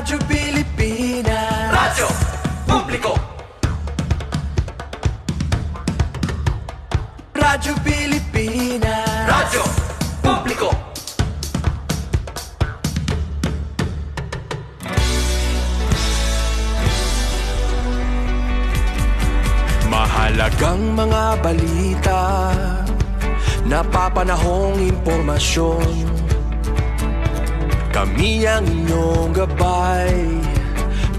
Radyo Pilipinas, Radyo Publiko. Radyo Pilipinas, Radyo Publiko. Mahalagang mga balita, napapanahong impormasyon. Kami ang inyong gabay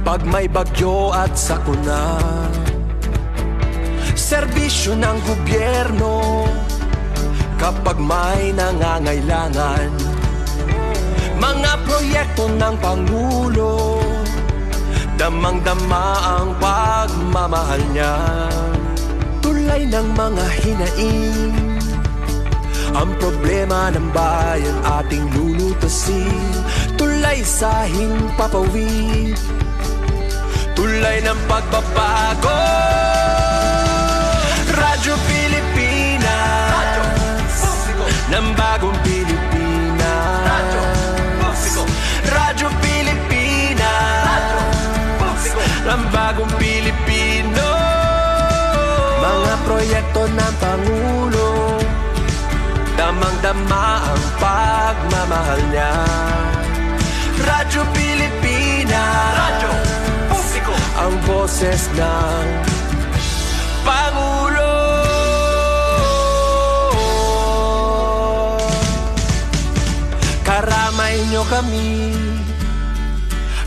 pag may bagyo at sakuna. Serbisyo ng gobyerno kapag may nangangailangan. Mga proyekto ng Pangulo, damang-dama ang pagmamahal niya. Tulay ng mga hinaing, ang problema ng bayan ating lulutasin. Tulay sa himpapawid, tulay ng pagbabago. Radyo Pilipinas, Radyo Publiko. Ng bagong Pilipinas, Radyo Publiko. Radyo Pilipinas, Radyo Publiko. Ng bagong Pilipino. Mga proyekto ng Pangulo, damang-dama ang pagmamahal niya. Radyo Pilipinas, Radyo Publiko. Ang boses ng Pangulo. Karamay niyo kami,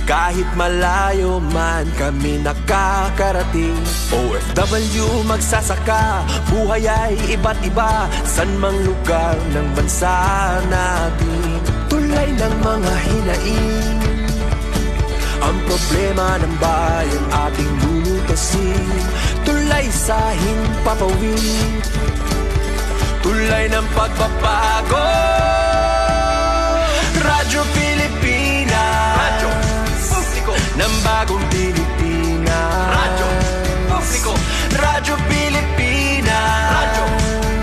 kahit malayo man kami nakakarating. OFW magsasaka, buhay ay iba't iba, san mang lugar ng bansa natin. Tulay ng mga hinaing, ang problema ng bayan ating lulutasin. Tulay sa himpapawid, tulay ng pagbabago. Radyo Pilipinas, Radyo Publiko. Ng bagong Pilipinas, Radyo Publiko. Radyo Pilipinas, Radyo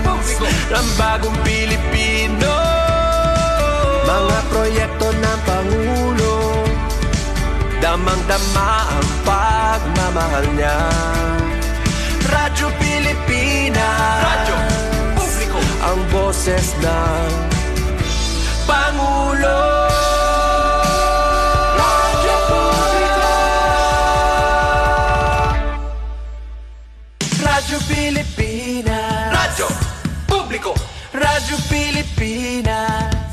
Publiko. Ng bagong Pilipino. Mga proyekto ng Pangulo, damang-dama ang pagmamahal niya. Radyo Pilipinas, Radyo Publiko. Ang boses ng Pangulo. Radyo Publiko. Radyo Pilipinas, Radyo Publiko. Radyo Pilipinas.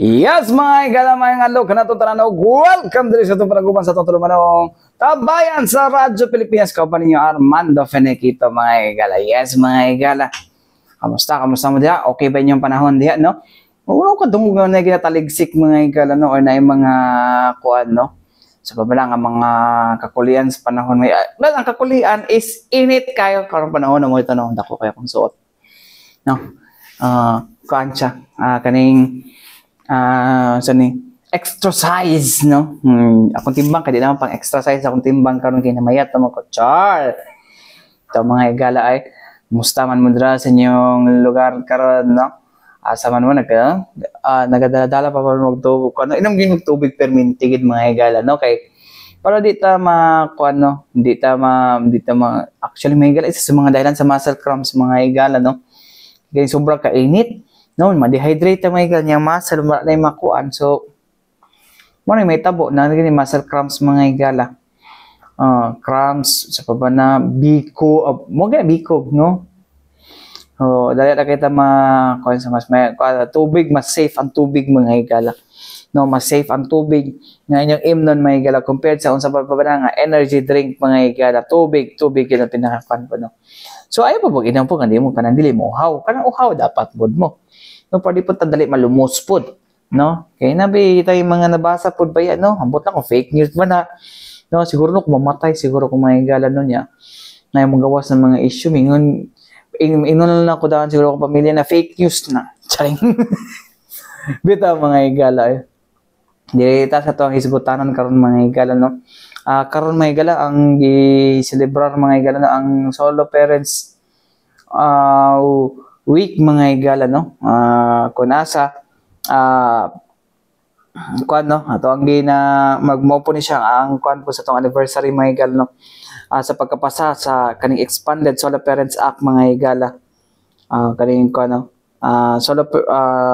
Yes, mga igala, mga ngalog, kanatong tananaw, welcome dito sa itong panaguban sa itong tulumanong tabayan sa Radyo Pilipinas. Kaupan ninyo Armando Fenekito, mga igala. Yes, mga igala. Kamusta mo diya? Okay ba inyong panahon diya, no? Ulo ko dungog na ginataligsik, mga igala, no? Or na yung mga kuan, no? Sa babala nga mga kakulian sa panahon. Ang kakulian is init kayo karong panahon na mo ito, no? Dako kayo kung suot. No? Kuan siya. Kaning exercise, no? Akong timbang kadi naman pang exercise akong timbang karon kay namayat mo ko char. Ito mga igala ay musta man mo dira sa inyong lugar karon, no? Asa man mo nagadala pa magtubig ano inom gyud tubig permintigid mga igala, no? Kay para di ta makuan, no? Hindi ta actually mga igala isa sa mga dahilan sa muscle cramps mga igala, no? Kaya sobrang kainit. No, ma-dehydrate mga higala niya muscle wala na makuan. So mo may tabo na gani muscle cramps mga higala. Cramps sa pabana biko mo ga biko no. Dali na kita kuan sa mas may tubig mas safe ang tubig mga higala. No, mas safe ang tubig nga inyong imnon mga higala compared sa unsa pa nga energy drink mga higala. Tubig yun ang pinakakuan po no. So ayo pa bug inang po kandi mo kanang dili mo uhaw. Kanang uhaw dapat bod mo. No, pwede po tandali malumos pod, no? Kaya nabi tayo mga nabasa pod ba yan, no? Ambot lang kung fake news ba na, no? Siguro no, kung mamatay, siguro kung may higala nun niya, na yung magawas ng mga issue, ingon lang ako daan siguro kung pamilya na fake news na. Charing. Bita mga higala, eh. Dirita sa to ang hisgutanan karon mga higala, no? Karon mga higala, ang i-celebrar mga higala, no? Ang solo parents, week mga higala, no? Kunasa, kuan no? Ato ang magmo po ni siya ang kuan po sa tong anniversary mga higala, no? Sa pagkapasa sa kaning expanded Solo Parents Act mga higala. Kaning kuan no?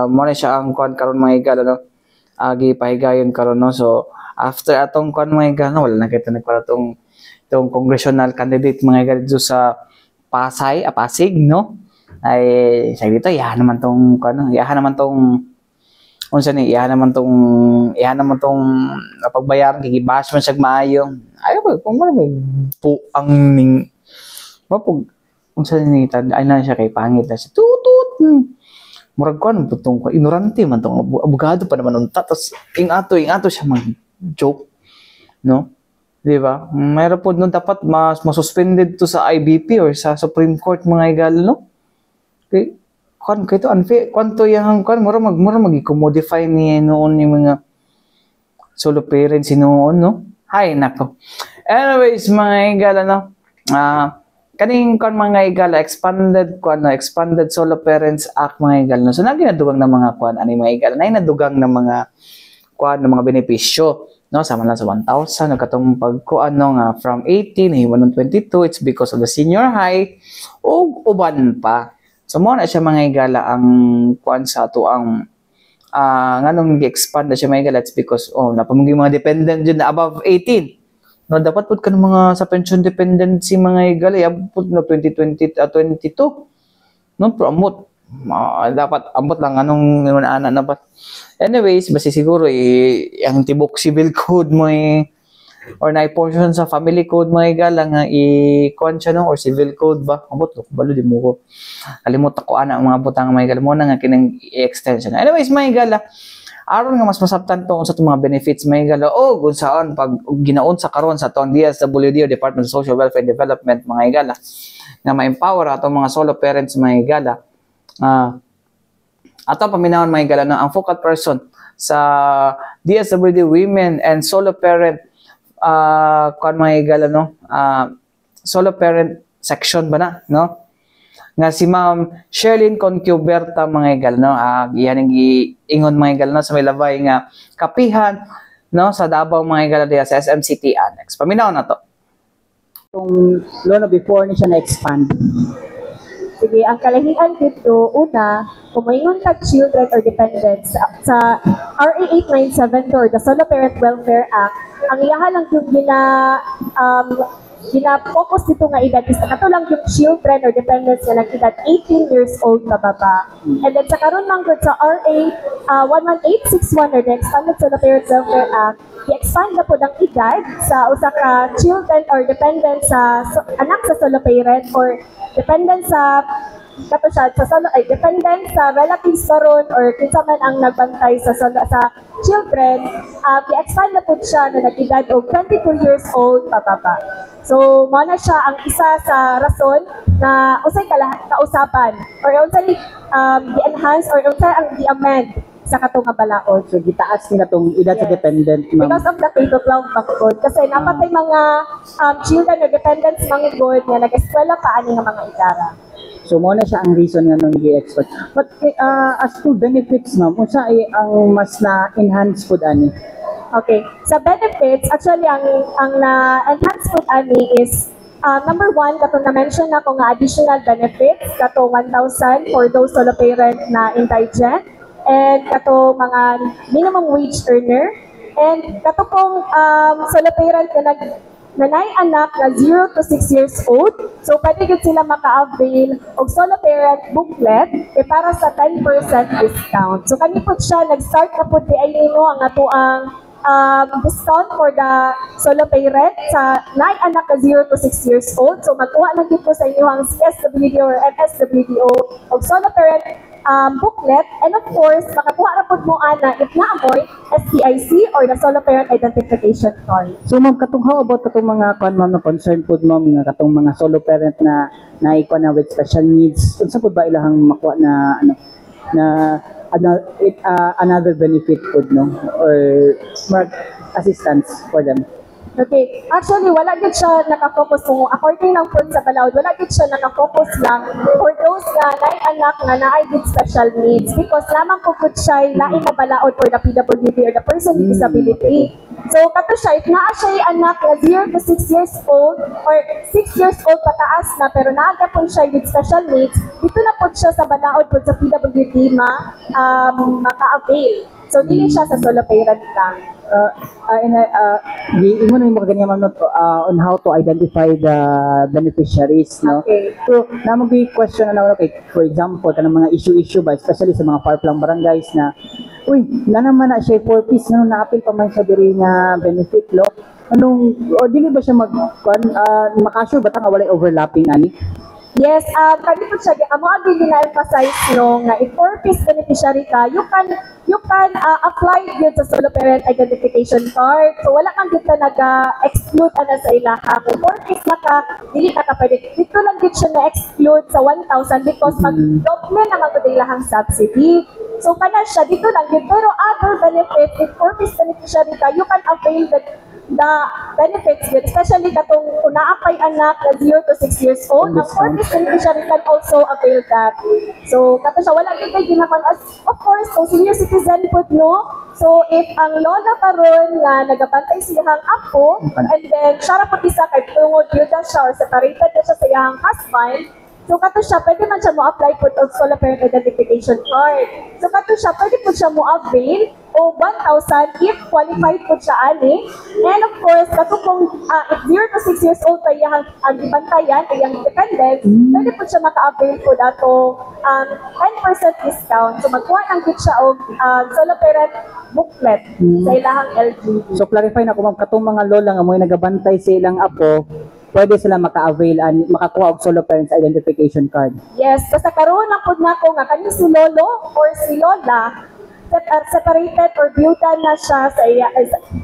Mo na siya ang kuan karon mga higala, no? Gipahigayon karon, no? So after atong kuan mga higala, no? Wala na kita nagpara tong congressional candidate mga higala dito sa Pasig, no? Ay sabi dito iyahan naman tong pagbayaran kay gibash man siya maayo. Ayo ba kung may po ang ning mapug unsa ni tan ay na siya kay pangit na siya tutut. Murag kon putong ignorante man tong abogado pa naman unta tas ingato siya mag joke, no? Di ba? Mayroon po nun dapat masuspended to sa IBP or sa Supreme Court mga higala, no? Okay, kay to unfair kwanto yang mura mag-commodify ni noon yung mga solo parents noon, no? Hay nako. Anyways mga higala, no? Kaning mga higala expanded Solo Parents Act mga higala, no? So naginadugang ng mga ani mga higala na nadugang ng mga ng mga benepisyo, no? Sama lang sa 1,000 nagkatong pagkuan no nga from 18 himan ng 22. It's because of the senior high o uban pa. So mo na siya mga higala ang kuan sa ato ang nganong gi-expand na siya mga higala. It's because napamugay mga dependent dyan na above 18. No, dapat pud kan mga sa pension dependency mga higala abot na 2022. No, promote dapat ambot lang anong ana na ba. Anyways, basi siguro ang tibok civil code mo or na portion sa family code mga higala nga i-kuan siya, no? Or civil code ba? Ambot ko, balo di mo ko. Kalimot ako ang mga butang mga higala mo na nga kinang i-extension. Anyways, mga higala, aron nga mas masabtan to sa itong mga benefits mga higala kung saan pag ginaon sa karon sa itong DSWD o Department of Social Welfare and Development mga higala nga ma-empower atong mga solo parents mga higala. Ato paminawon mga higala, no? Ang focal person sa DSWD Women and Solo Parent mga higala, no? Solo parent section ba na, no? Nga si Ma'am Sherlyn Concuberta mga higala, no? Iyan ang ingon mga higala, no? Sa may labay nga kapihan, no? Sa Davao mga higala diya sa SMCT Annex. Paminaw na to. Itong law na before ni siya na-expand. Sige, ang kalahian dito, una, kung mayroon ka children or dependents sa RA 897 or the Solo Parent Welfare Act, ang iyahan lang yung gina-focus dito nga edad is nato lang yung children or dependents na nag-edad 18 years old na baba. And then sa karon lang sa RA 11861 or the Expanded Solo Parent Welfare Act, i-expand na po ng edad sa usa ka children or dependents sa anak sa solo parent or dependent sa dependent sa relatives karon or kinsa man ang nagbantay sa children, i-expand na po siya na nag-edad og 22 years old pababa. So, mo na siya ang isa sa rason na usay kausapan or usay i-enhance or usay ang i-amend sa katong balaod. So gitaas nila tong edad sa dependent, ma'am. Because of the K-12 backboard. Kasi napatay mga children or dependents mga board na nag-eskwela pa ani nga mga idara. So mo na siya ang reason nga nung i-expert. But as to benefits, ma'am, unsa ay ang mas na-enhance pud ani? Okay. Sa benefits, actually ang na-enhance pud ani is Number one, katong na-mention na ko nga additional benefits, kato 1,000 for those solo parent na indigent, and kato mga minimum wage earner, and kato pong solo parent na nanay anak na 0 to 6 years old, so pwede gud sila maka-avail og solo parent booklet para sa 10% discount. So kani po siya, nag-start na po di ay nino ang atoang discount for the solo parent sa nay anak na 0 to 6 years old. So magkuha na dito sa inyo ang CSWD or MSWDO og solo parent booklet, and of course makakuha na po mo ana if naamoy STIC or the solo parent identification card. So ma'am, katong how about katong mga ma'am na concern po ma'am nga katong mga solo parent na naikuha na with special needs, unsa po ba ilahang makuha na another benefit po no or smart assistance for them? Okay, actually wala gid siya naka-focus kung according lang po sa balaod, wala gid siya naka-focus lang for those na nay anak nga naay gid special needs, because lamang po gud siya lain na balaod for the PWD or the person with disability. So kato siya, if naa siya anak na 0 to 6 years old or 6 years old pataas na pero naaga po siya with special needs, dito na po siya sa balaod po sa PWD maka-avail. So dili siya sa solo parent lang. Ingon mo mga ganyan ma'am on how to identify the beneficiaries, no? Okay. So, namang question na okay, for example, kanang mga issue ba, especially sa mga far-flung barangays na, uy, na naman na siya 4-piece, no, na-appeal pa man sa diri nga benefit, lo? O dili ba siya makasure ba nga walay overlapping, ani? Yes, kami po siya, amo agad na-emphasize no, nga if 4-piece beneficiary ka, you can apply yun sa solo parent identification card. So wala kang dito nag-exclude sa ilaha. Kung 4-piece na ka, dili na ka pwede. Dito lang dito siya na-exclude sa 1,000 because mag-doble naman ko ilahang subsidy. So kana siya, dito lang dito. Pero other benefits, if 4-piece beneficiary ka, you can avail the benefits yun, especially katong kung naapay anak na 0 to 6 years old, ang 4-piece beneficiary can also avail that. So, kato siya, wala din kayo ginakon as, of course, kung senior citizen po, no? So, if ang lola pa ron nga nagabantay silang apo, and then siya po isa kay tungod yun siya or separated na siya sa iyang husband, so kato siya, pwede man siya mo-apply po og solo parent identification card. So kato siya, pwede po siya mo-avail o 1,000 if qualified po siya ani. And of course, kato kung if 0 to 6 years old pa iyang ang ibantayan, iyang dependent, pwede po siya maka-avail po dato 10% discount. So magkuha lang po siya og solo parent booklet sa ilahang LGU. So clarify na ko ma'am, katong mga lola nga mo nagabantay sa ilang apo, pwede sila maka-avail and makakuha og solo parents identification card. Yes, basta karoon lang po na ko nga kani si lolo or si lola separated or byuda na siya sa iya,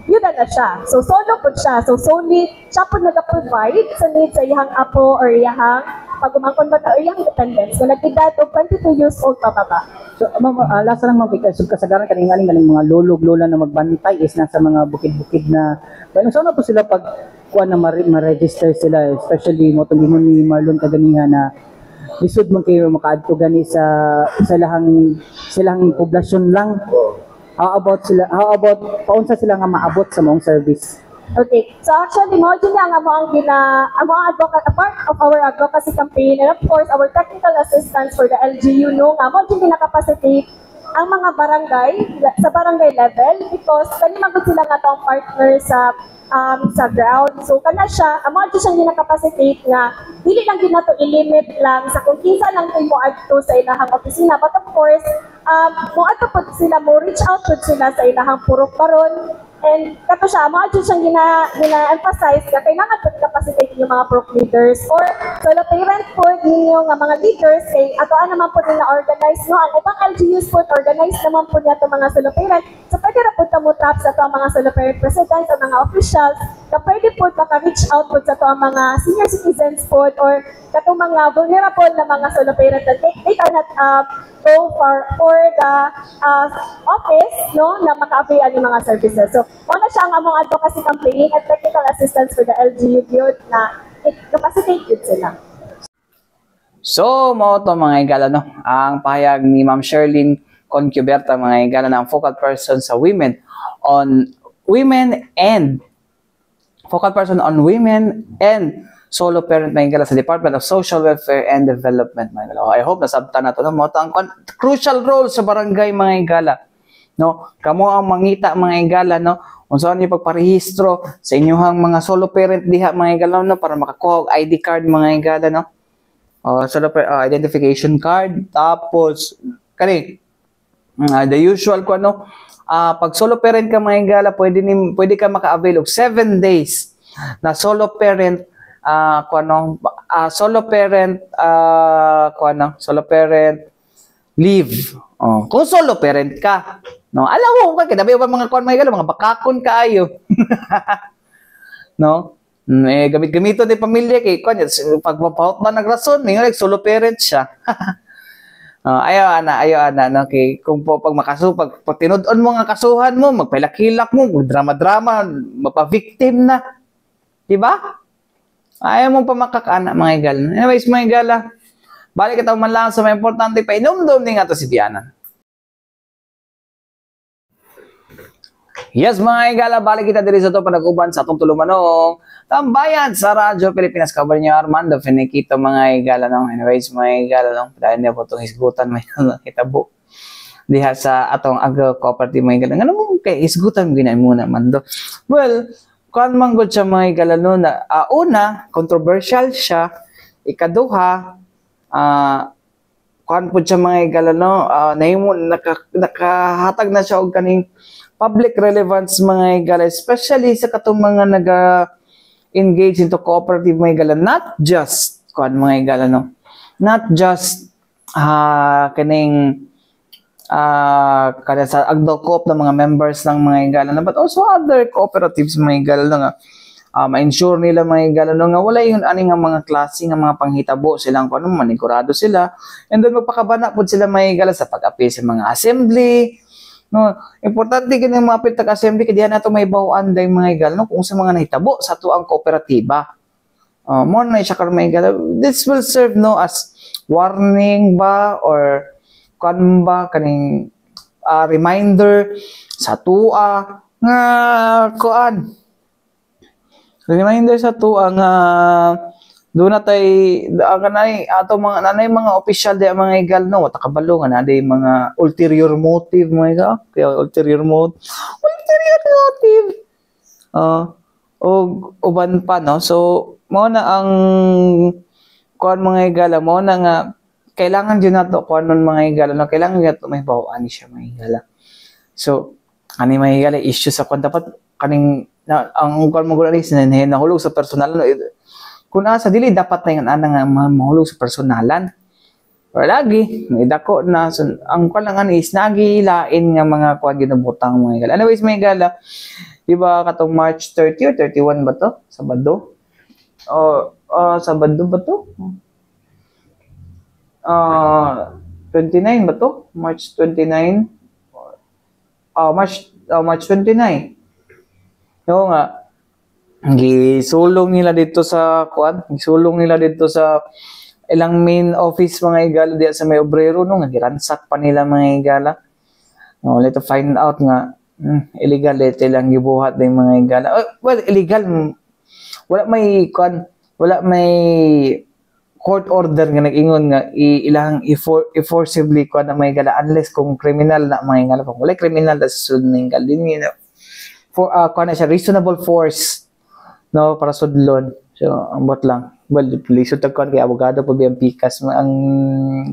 byuda na siya. So solo po siya. So solely siya po nag-provide sa needs sa iyang apo or iyang pagumangkon ba or iyang dependents. So nag-edad og 22 years old pa baba. So ma'am, lasa lang ma'am, kasagaran kaningaling ng mga lolog-lola na magbantay is nasa mga bukid-bukid na, well, so na po sila pag kuha na ma-register sila, especially mo itong ni Marlon kaganiha na lisod man kayo makaadto gani sa silang poblasyon lang. How about paunsa sila nga maabot sa mong service? Okay, so actually mo din ang among advocate, a part of our advocacy campaign, and of course our technical assistance for the LGU no nga mo din na-capacitate ang mga barangay sa barangay level because kani magud sila nga tong partner sa ground. So kana siya, amo adto siyang gina-capacitate nga dili lang gid nato i-limit lang sa kung kinsa lang kay mo adto sa ilahang opisina, but of course mo adto pud sila, mo reach out pud sila sa ilahang purok baron. And kato siya, amo adto siyang gina-emphasize nga kailangan pud capacitate yung mga purok leaders or solo parent po ninyo nga mga leaders kay atoan naman po nila organize no, ang ibang LGUs po organize naman po niya mga solo parent. So pwede ra po tap sa to mga solo parent presidents o mga officials na pwede po maka-reach out po sa to ang mga senior citizens po or katong mga vulnerable na mga solo parent that they cannot go for the office no na maka-avail ang mga services. So una siya ang among advocacy campaign at technical assistance for the LGU youth na capacitate yun sila. So, mo to mga igala, no? Ang pahayag ni Ma'am Sherlyn Concuberta, mga igala, ng focal person sa women on women and solo parent mga igala sa Department of Social Welfare and Development mga igala. I hope nasabtan na to no mo tang crucial role sa barangay mga igala. No, kamo ang mangita mga igala no unsa ni pagparehistro sa inyong mga solo parent diha mga igala no para makakuha og ID card mga igala no. Solo identification card tapos kani the usual ko ano pag solo parent ka mga igala pwede ka maka-avail og 7 days na solo parent solo parent leave. Kung solo parent ka, no, alam mo kay dabi ba mga kuan mga mga bakakon kaayo. No? Gamit-gamito din pamilya kay kuan pag mapaut ba nagrason, ningon solo parent siya. Ayaw ana no kay kung pag pag tinud-on mo nga kasuhan mo, magpailakilak mo, drama-drama, mapa-victim na. Di ba? Ayaw mo pa makakana mga igala. Anyways mga igala, balik ito man lang sa mga importante pa inumdum din nga to si Diana. Yes mga igala, balik kita diri sa ito panag-uban sa atong tulumanong tambayan sa Radyo Pilipinas. Kabar niyo Armando Finiquito mga igala. No? Anyways mga igala, no? Dahil niya po itong hisgutan may kitabo diha sa atong agro-cooperative mga igala. Ano mo kay hisgutan ginay muna man do? Well, kuan man gud siya mga igala no na una, controversial siya. Ikaduha, kuan po siya mga igala no nahimo nakahatag na siya og kaning public relevance mga igala, especially sa katong mga engage into cooperative mga igala, not just kuan mga igala no, not just kaning kada sa agdo-coop ng mga members ng mga igala no, but also other cooperatives mga igala no, nga ma-ensure nila mga igala no, nga wala yung ani nga mga klase nga mga panghitabo silang kuno manigurado sila, and then magpakabana pud sila mga igala sa pag-apil sa mga assembly. No, importante gid ang mga apil assembly kay diha nato may bawaan day mga igala no kung sa mga nahitabo sa tuang kooperatiba. Mo na siya karon mga igala, this will serve no as warning ba or kan ba kaning reminder sa tua nga kuan. Reminder sa tua nga do na tay kanay ato mga nanay mga official di mga igal no takabalo nga naday mga ulterior motive mga igal kaya ulterior motive og uban pa no, so mo na ang kuan mga igala mo na nga kailangan din nato kuan mga igala no, kailangan nato may bawaan siya mga igala. So ani mga igala issue sa kuan dapat kaning ang kuan mo gud is nahulog sa personal no, kung asa dili dapat na yung ana nga mahulog sa personalan. Or lagi, idako na so, ang kuan lang is nagilain nga mga kuan ginabutang mga igala. Anyways mga igala, di ba katong March 30 or 31 ba to? Sabado? Sabado ba to? 29 ba to? March 29? March 29. Oo nga. Gisulong nila dito sa kuan, gisulong nila dito sa ilang main office mga igala diya sa may obrero no, nga giransak pa nila mga igala. No, let to find out nga illegal dito lang gibuhat ng mga igala. Well, illegal wala may kuan, wala may court order nga nag-ingon nga ilang forcibly kuan na mga igala unless kung criminal na mga igala. Kung wala criminal na sa sud ng igala din for kuan na siya reasonable force no para sudlon. So ambot lang. Well, lisod tagkuan kay abogado po biyang pikas ang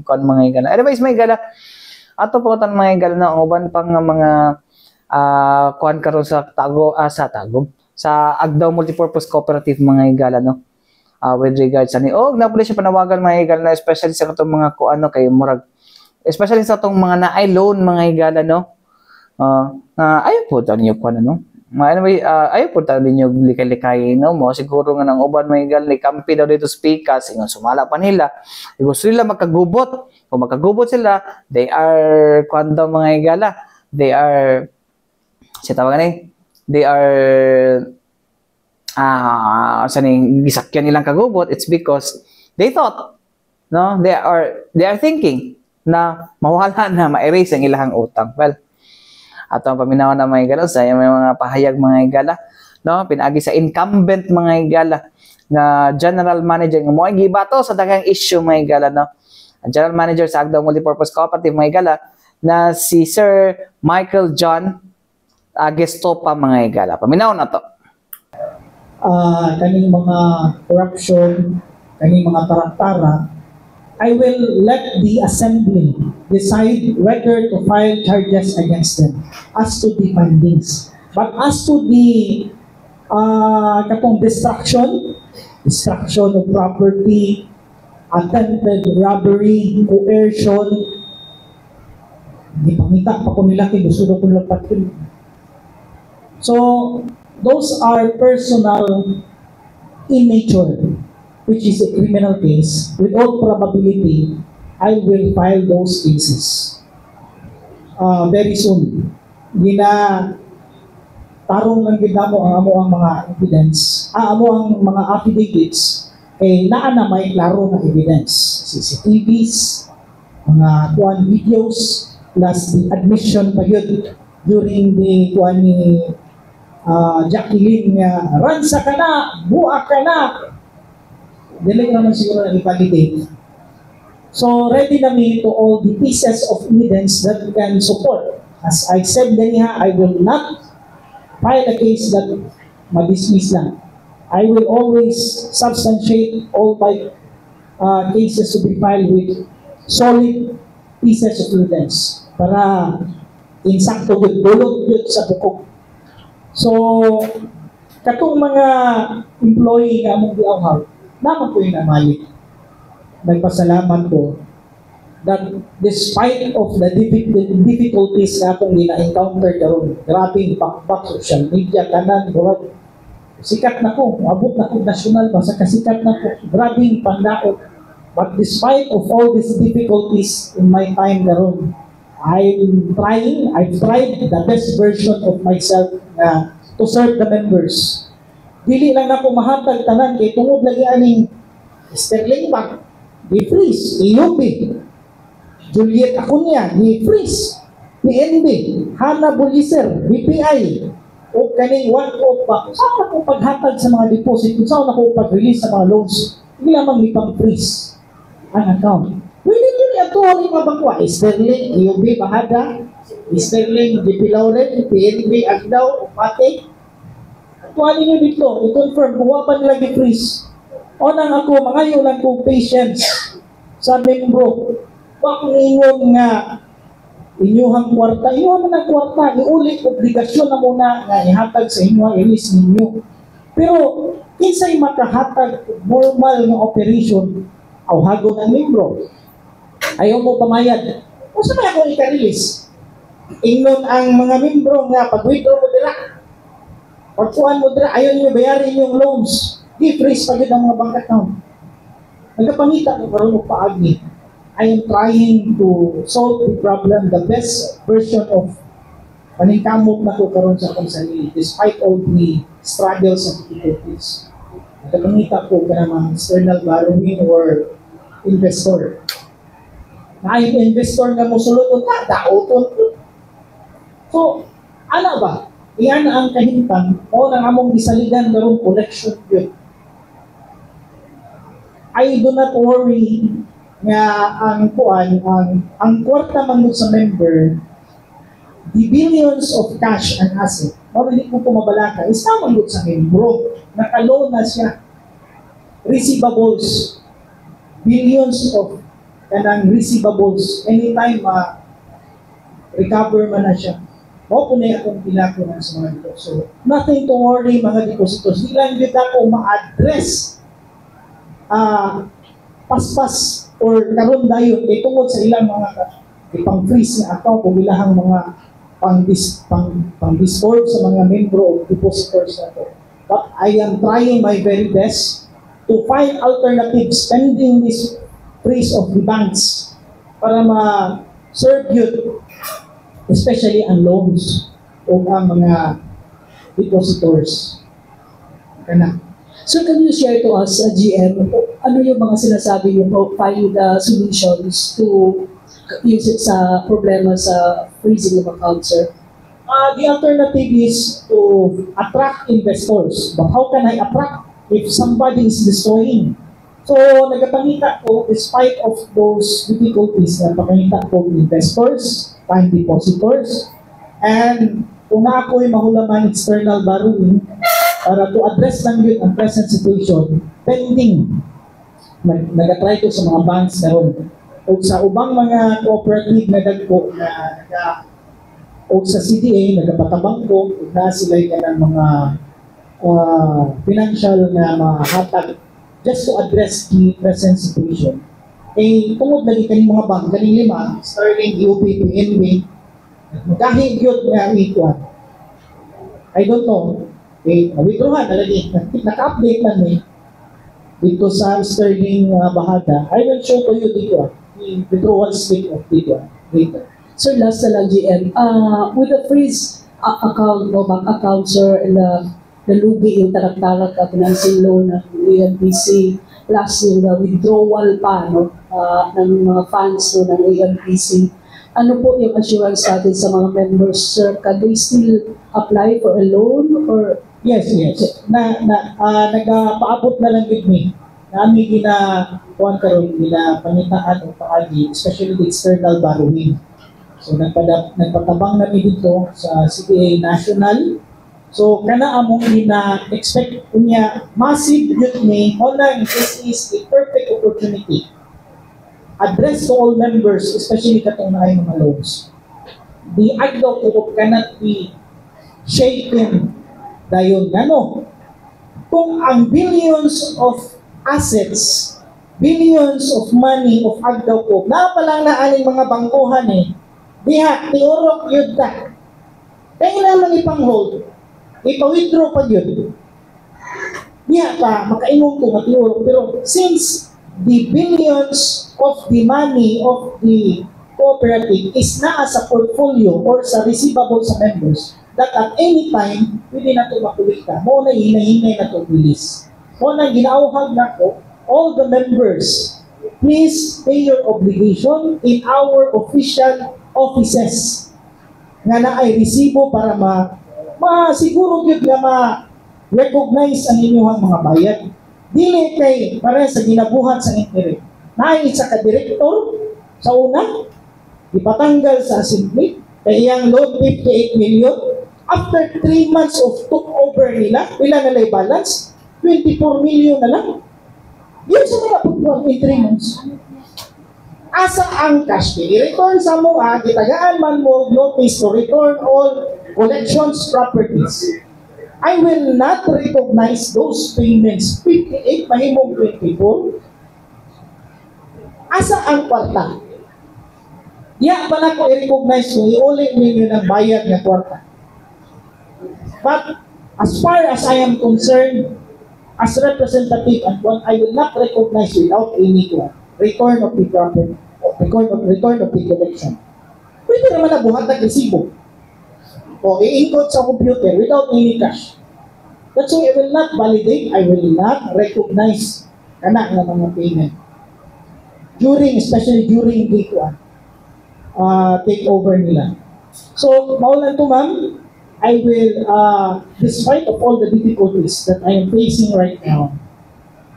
kuan mga igala. Anyways mga igala, ato po tan mga igala na uban pang mga kuan karon sa sa Agdao Multipurpose Cooperative mga igala no. With regards sa ni napuli siya panawagan mga igala na especially sa katong mga kuan no kay murag especially sa tong mga naay loan mga igala no. Ayo po tan niyo kuan no. Anyway, ayaw po tayo din yung likay-likay, no? Mo, siguro nga ng uban may igal, ni kampi daw dito speakers, ingon sumala pa nila. Gusto nila magkagubot. Kung magkagubot sila, they are, kung daw mga igala, they are, siya tawagan eh, they are, saning gisakyan nilang kagubot, it's because they thought, no? They are thinking na mawala na, ma-erase ang ilang utang. Well, at ang paminawan na mga igala, sa may mga pahayag mga igala, no, pinaagi sa incumbent mga higala nga general manager nga mo gibato sa daghang issue mga higala, no. Ang general manager sa Agdao Multipurpose Cooperative mga higala na si Sir Michael John Gestopa mga higala. Paminaw na to. Kaning mga corruption, kaning mga taraktara, I will let the assembly decide whether to file charges against them as to the findings. But as to the katong destruction of property, attempted robbery, coercion, di pangita pa ko nila kay gusto ko lapatin. So, those are personal in nature, which is a criminal case. With all probability, I will file those cases very soon. Tarong lang gid mo ang mga evidence, amo ang mga affidavits kay naa na may klaro na evidence, CCTVs, mga kuan videos, plus the admission pa yun during the kuan ni Jacqueline nga ransa ka na, buak ka na, dili naman siguro na i-validate. So ready na me to all the pieces of evidence that can support. As I said ganiha, I will not file a case that ma-dismiss lang. I will always substantiate all my cases to be filed with solid pieces of evidence para insakto yun, dulot yun sa bukog. So, katong mga employee nga among giawhaw, naman ko yung namalik. Nagpasalamat ko that despite of the difficulties na akong gina-encounter karon, grabing bakbak, social media, kanan, burag, sikat na ko, abot na ko national, basta kasikat na ko, grabing pandaot. But despite of all these difficulties in my time karon, I've tried the best version of myself to serve the members. Dili lang na ko mahatag tanan kay tungod lagi aning Sterling Bank, di-freeze, IUP, Juliet Acuña, di-freeze, PNB, Hana Buliser, BPI, o kaning one-off ba, saan ako paghatag sa mga deposit, saan ako pag-release sa mga loans, hindi lamang ipang-freeze ang account. Pwede nyo ito ang mga bangwa, Sterling, IUB, Bahada, Sterling, DP Lauren, PNB, Agdao, Upate. Kuha ninyo dito, i-confirm, kung pa nila di-freeze. O nang ako, mga lang kong patience sa membro. Kung akong ingon nga, inyuhang kwarta, inyuhang na kwarta, iulit, obligasyon na muna nga ihatag sa inyo, ilis ninyo. Pero, kinsay makahatag normal ng operation, awhago ng membro. Ayaw mo pamayad. Kung saan may ako ika-release? Ingnon ang mga membro nga, pag-withdraw mo dila, pagkuhan mo dila, ayaw nyo bayarin yung loans. Di-freeze pa din ang mga bank account. Nagkapangita ko karoon mo paagi. I am trying to solve the problem, the best version of paningkamot na ko karoon sa akong sarili, despite all the struggles and difficulties. Nagkapangita ko ka naman external borrowing or investor. Na ay investor nga mo sulod o daoton. So, ano ba? Iyan ang kahintang o nang among isaligan karong collection yun. I do not worry nga ang kwarta man sa member, the billions of cash and asset, hindi ko mabalaka, is naman sa membro. Nakaloan na siya. Receivables, billions of kanang receivables, anytime recover man na siya. O po na akong pilakunan sa mga dito. So, nothing to worry mga depositors. Di lang dito ako ma-address paspas or karon dayon kay tungod sa ilang mga ipang-freeze na account o ilahang mga pang-discord sa mga membro o depositors na to. But I am trying my very best to find alternatives pending this freeze of the banks para ma-serve yun, especially ang loans o ang mga depositors. Kana. So can you share to us, GM, ano yung mga sinasabi yung find solutions to use it sa problema sa freezing of accounts, sir? The alternative is to attract investors. But how can I attract if somebody is destroying? So, nagpangita ko, despite of those difficulties, nagpangita ko investors, time depositors, and kung na ako'y mahulaman external borrowing para to address lang yun ang present situation, pending. Nag-try ko sa mga banks karon. O sa ubang mga cooperative na dagko na o sa CDA, nagpatabang ko, na sila ng mga financial na mahatag just to address the present situation. Eh, tungod lagi kaning mga bank, kaning lima, Sterling, UP, PNB, magkahig yun na ikuan. I don't know. Eh, withdrawhan na lagi. Naka-update man eh. Dito sa Sterling Bahada. I will show to you dito. The withdrawal slip of dito. Later. Sir, last na lang, GM. With the freeze account, no, bank account, sir, and nalugi yung tarak-tarak at financing loan ng ANPC, plus yung withdrawal pa, no, ng mga funds no, ng ANPC. Ano po yung assurance natin sa mga members, sir? Can they still apply for a loan or? Yes. Nagpaabot na lang with me. Nami kuhan karon panitaan o paagi, especially the external borrowing. So nagpatabang namin dito sa CPA National. So kana among expect niya massive youth ni online. This is a perfect opportunity. Address to all members, especially katong naay mga loans. The aglaw ko cannot be shaken dayon ngano. Kung ang billions of assets, billions of money of agdaw ko, na palang naaling mga bangkuhan eh, diha, tiurok yun ta. Kailangan ipang-hold, ipa-withdraw pa yun. Diha pa, makainong ko matiurok. Pero since the billions of the money of the cooperative is na sa portfolio or sa receivable sa members, that at any time, pwede na ito makulikta. Mo na hinahinay na ito bilis. Mo na ginauhag na ko, all the members, please pay your obligation in our official offices nga na ay resibo para siguro yun nga ma-recognize ang inyong mga bayad. Dili kay para sa ginabuhat sa interest. Naay isa ka direktor sa una, ipatanggal sa assembly, kay iyang loan 58 million. After 3 months of took over nila, pila na lay balance? 24 million na lang. Yun sa mga pagpuan in 3 months. Asa ang cash pay? I-return sa mo, gitagaan man mo notice to return all collections properties. I will not recognize those payments. 58, mahimong 24. Asa ang kwarta? Diya pa na ko i-recognize mo, iulit ninyo ng bayad ng kwarta. But as far as I am concerned, as representative and one, I will not recognize without any return of the property, return of the collection. Pwede naman na buhat ng resibo o i-input sa computer without any cash. That's why I will not validate, I will not recognize kanak na mga payment. Especially during the takeover nila. So, maulan to ma'am, I will, despite of all the difficulties that I am facing right now,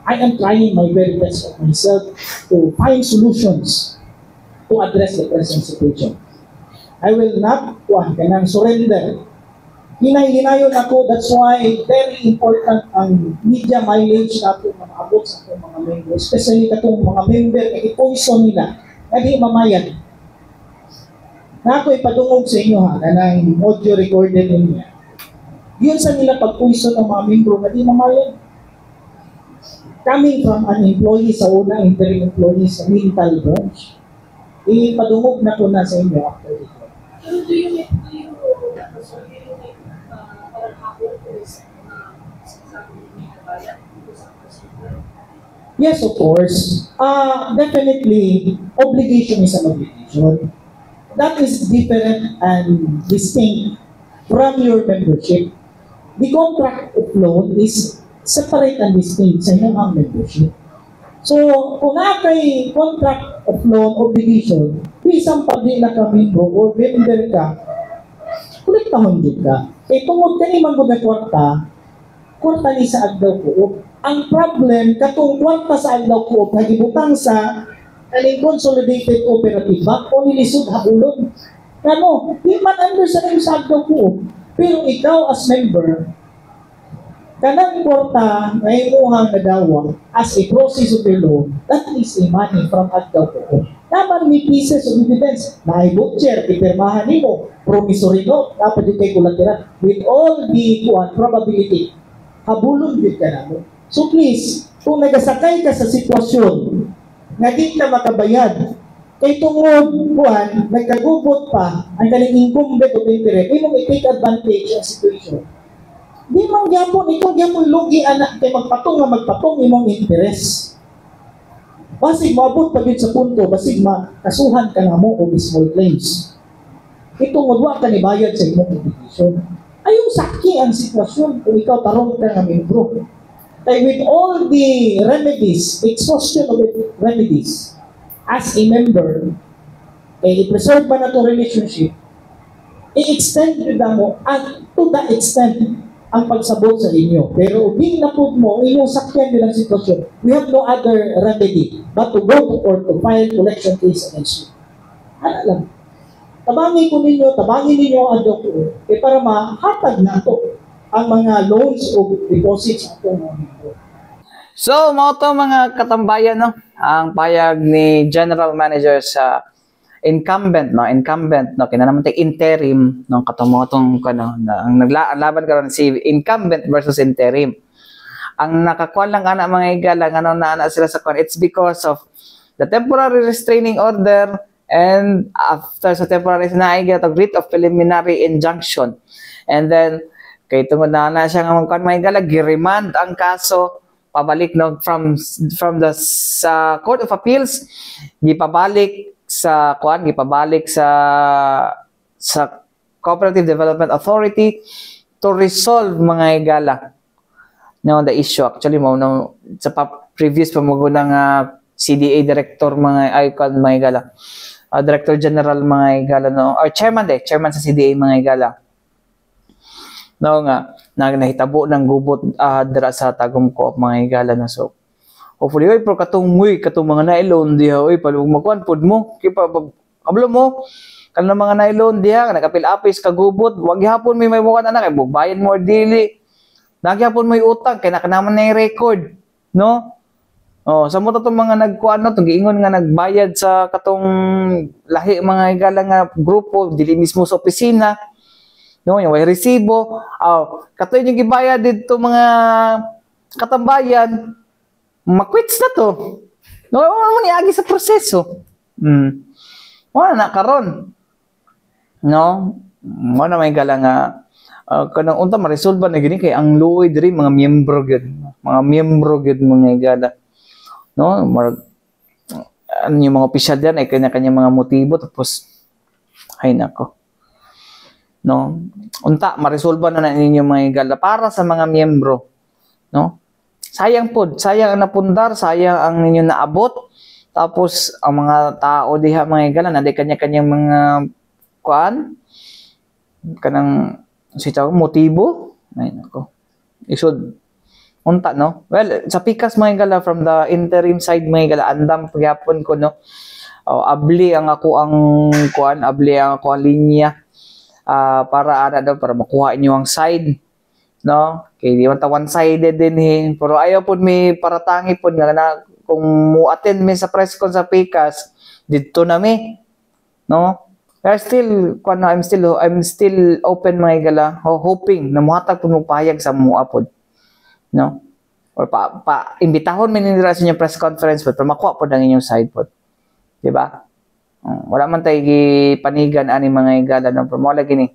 I am trying my very best of myself to find solutions to address the present situation. I will not surrender. Hinay-hinayon ako, that's why very important ang media mileage na ito makaabot sa itong mga member, especially katong mga member na i-poison nila, na di mamayan. Na ako ipadungog sa inyo kanang audio recorded niya. Yun sa nila pag-poison ng mga membro na di mamayan. Coming from an employee sa una, interim employee sa mental branch, ipadungog na ko na sa inyo after ito. Yes, of course. Definitely, obligation is an obligation. That is different and distinct from your membership. The contract of loan is separate and distinct sa inyong membership. So, kung kay contract of loan obligation, isang pag-ila ka membro or member ka, kulit kwartahon jud ka. Kay tungod kani man gud na kwarta ni sa adlaw ko. Ang problem katong kwarta sa adlaw ko nagibutang sa kaning consolidated operative bank o nilisod habulon. Ano, di man under sa sa adlaw ko. Pero ikaw as member, kanang kwarta na imuhang nadawa as a process of the law, that is a money from adlaw ko. Naman may pieces of evidence na ay butcher, ipirmahan nimo, promissory note, dapat yung kay collateral, with all the probability, habulon din ka na mo. So please, kung nagasakay ka sa sitwasyon na di ka makabayad, kay tungod kuan, nagkagubot pa ang kaling incumbent of interest, ay mong i-take advantage ang situation. Di man gyapon, ikaw gyapon lugi anak kay magpatong imong interest. Basig maabot pa gid sa punto, basig makasuhan ka na mo og small claims. Itong magwa ka ni bayad sa imong obligation. Ayong saki ang sitwasyon kung ikaw tarong ka nga membro. Kaya with all the remedies, exhaustion of remedies, as a member, i-preserve ba na itong relationship, i-extend nyo na mo, at to the extent, ang pagsabot sa inyo. Pero di na po mo, inyong sakyan nilang sitwasyon, we have no other remedy but to go to court to file collection case against you. Ano lang? Tabangin ninyo ang adyo ko, para mahatag na ito ang mga loans o deposits at mga ito. So, mga to mga katambayan, no? Ang payag ni General Manager sa incumbent, kina naman tayo interim, no? Katong ang naglaban karon si incumbent versus interim. Ang nakakuan lang ana mga igala, na sila sa kuan, it's because of the temporary restraining order and after sa temporary na ay writ of preliminary injunction. And then, kay tungod na siya nga mga kuan mga igala, giremand ang kaso, pabalik no from the Court of Appeals, gipabalik sa Cooperative Development Authority to resolve mga igala the issue. Actually mo sa previous pamagunang CDA director mga igala, Director General mga igala, or chairman sa CDA mga igala, nahitabo ng gubot dira sa Tagum Coop mga igala na. So hopefully pero katong mga nailon diha palug magkuan pod mo kablo mo kanang mga nailon diha nakapil apis kagubot, wag gihapon may mukan anak kay bayad mo dili, nagyapon may utang kay nakanaman na record, no? Sa mo to mga nagkuan no giingon nga nagbayad sa katong lahi mga igala nga grupo dili mismo sa opisina, no? Yung way resibo, katoy yung gibayad dito mga katambayan, makwits na to. No, mo niagi sa proseso. Wala na karon. No? Mo na may gala nga kanang unta ma-resolve na gini kay ang luoy diri mga miyembro gyud. Mga miyembro gyud mga igala. No? Yung mga opisyal diyan ay kanya-kanya mga motibo tapos ay nako. No? Unta ma-resolve na ninyo mga igala para sa mga miyembro. No? Sayang ang napundar, sayang ang ninyo naabot. Tapos ang mga tao diha mga igala na di kanya-kanyang mga kuan kanang motibo. Ay nako. Isod unta no. Well, sa pikas mga igala from the interim side mga igala andam pagyapon ko no. Abli ang ako ang linya para para makuha inyo ang side. No? Kay di man ta one-sided din pero ayaw pud may paratangi pud nga na kung mo-attend mi sa press con sa PICAS didto na mi, no? Pero still I'm still open mga igala, hoping na mohatag pud mo pahayag sa mua pud, no? Or imbitahon mi nila sa inyong press conference pud para makuha pud ang inyong side pud, di ba? Wala man tay gipanigan ani mga igala no, pero mo lagi ni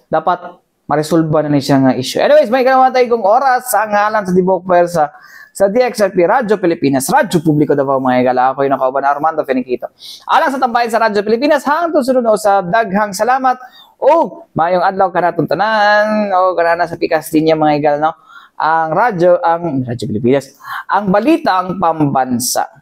dapat ma-resolve na ni siya nga issue. Anyways, may ganawa tayo kong oras sa ngalan sa Dibok Pwersa sa DXRP Radyo Pilipinas, Radyo Publiko Davao mga igala. Ako yung nakauban Armando Feniquito. Alang sa tambayan sa Radyo Pilipinas, hangtod sunod o sa daghang salamat o mayong adlaw kanatong tanan o kanana sa pikas din niya mga igala, no? Ang Radyo Pilipinas, ang balita ang pambansa.